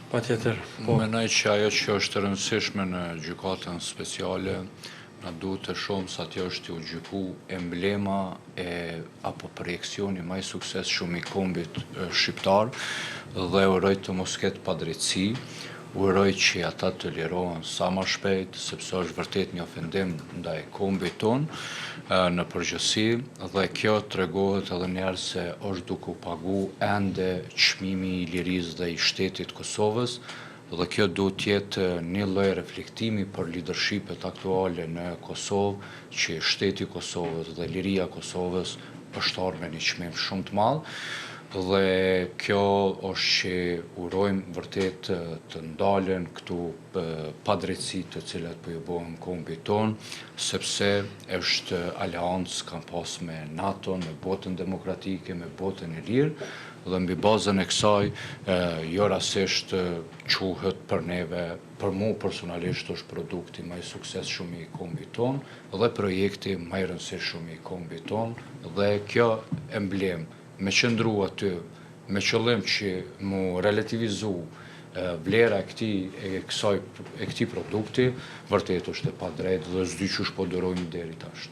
Patjetër, po. Menoj që ajo që është e rëndësishme në gjykatën speciale na duhet të shohim se aty është u gjyku emblema apo projekcioni më i suksesshëm i kombit shqiptar dhe uroj të mos ketë padrejtësi, uroj që ata të lirohen sa më shpejt, sepse është vërtet një ofendim ndaj kombit ton në përgjithësi dhe kjo tregohet edhe një herë se është duke u pagu ende çmimi i lirisë dhe i shtetit Kosovës. Dhe kjo duhet jetë një lloj reflektimi për leadershipet aktuale në Kosovë, që shteti i Kosovës dhe liria e Kosovës është ardhur me një çmim shumë të madh. Dhe kjo është që urojmë vërtet të ndalen këtu padrejtësitë të cilat po ju bëhen kombit ton, sepse është aleancë kanë pas me NATO, me botën demokratike, me botën e lirë, dhe mbi bazën e kësaj jo rastisht quhet për neve, për mu personalisht është produkti më i suksesshëm i kombit ton dhe projekti më i rëndësishëm i kombit ton, dhe kjo emblem me qëndru aty me qëllim që mu relativizu vlera e këtij produkti, vërtet është e padrejtë dhe s'di çush po durojmë deri tash.